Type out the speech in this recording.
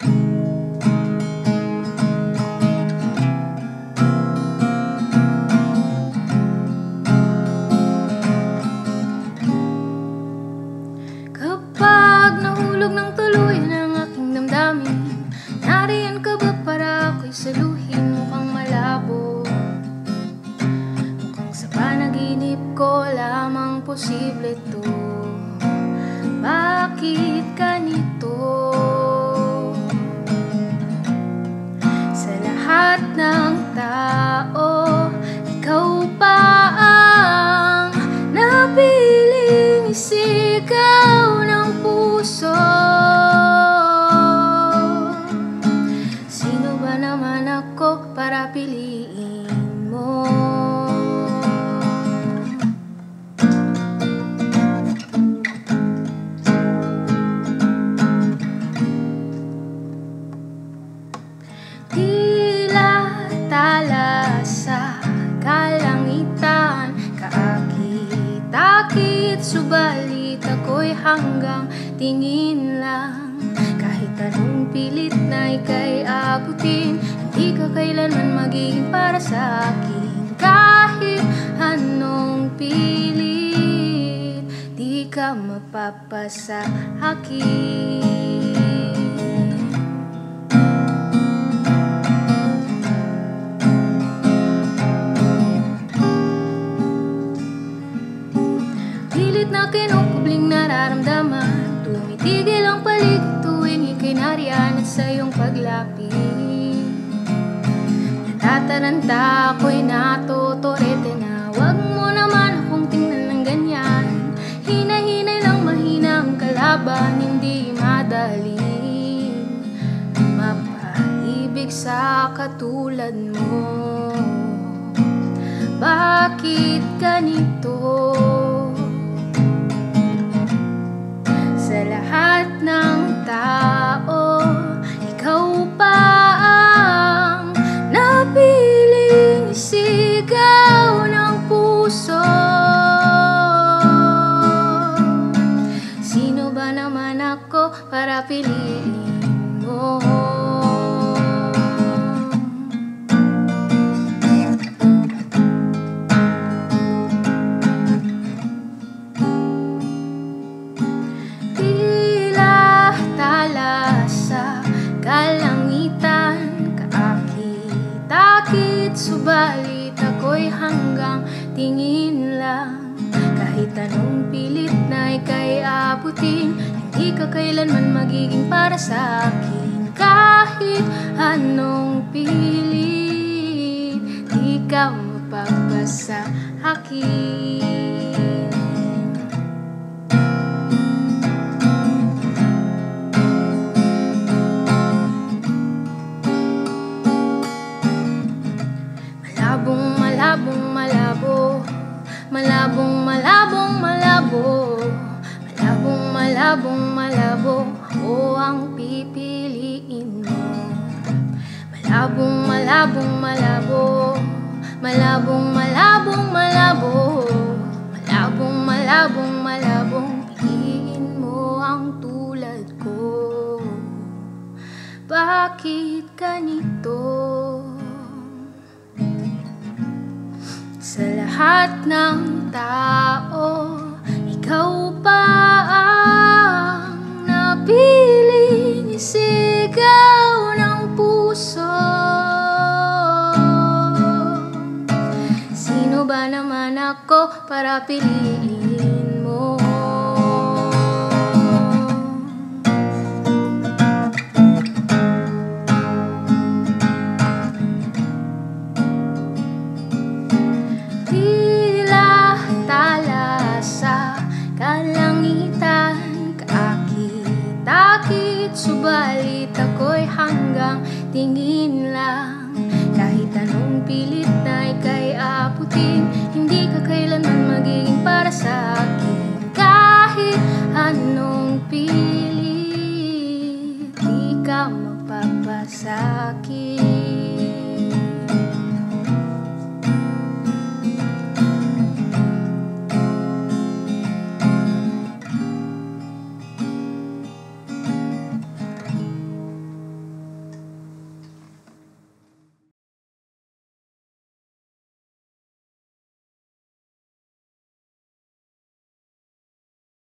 Kapag nahulog ng tuluyan ang aking damdamin, nariyan ka ba para ako'y saluhin? Mukhang malabo, mukhang sa panaginip ko lamang posible to. Bakit ganito? Sa lahat ng tao, ikaw pa ang napiling isigaw ng puso. Sino ba naman ako para piliin mo? Tila tala sa kalangitan, kaakit-akit, subalit ako'y hanggang tingin lang. Kahit anong pilit na ika'y abutin, hindi ka kailanman magiging para sa akin. Kahit anong pilit, di ka mapapasa akin. Pilit na kinukubling nararamdaman, tumitigil ang paligid tuwing ika'y nariyan at sa iyong paglapit. Natataranta ako'y natuturete na wag mo naman akong tingnan ng ganyan. Hinahinay lang mahina ang kalaban, hindi madaling mapaibig sa katulad mo. Bakit ganito? Sa lahat ng tao, ikaw pa ang napiling isigaw ng puso. Sino ba naman ako para piliin mo? Kalangitan, kaakit-akit, subalit ako'y hanggang tingin lang. Kahit anong pilit na ika'y abutin, hindi ka kailanman magiging para sa akin. Kahit anong pilit, di ka mapapasa akin. Malabong malabo, malabong malabong malabo, malabong malabong malabo, ako ang pipiliin mo. Malabong malabong malabo, malabong malabong malabo, malabong malabong malabong, piliin mo ang tulad ko. Bakit ganito? Sa lahat ng tao, ikaw pa ang napiling isigaw ng puso. Sino ba naman ako para piliin mo? Kalangitan, kaakit-akit, subalit ako'y hanggang tingin lang. Kahit anong pilit na ika'y abutin, hindi ka kailanman magiging para sa akin. Kahit anong pilit,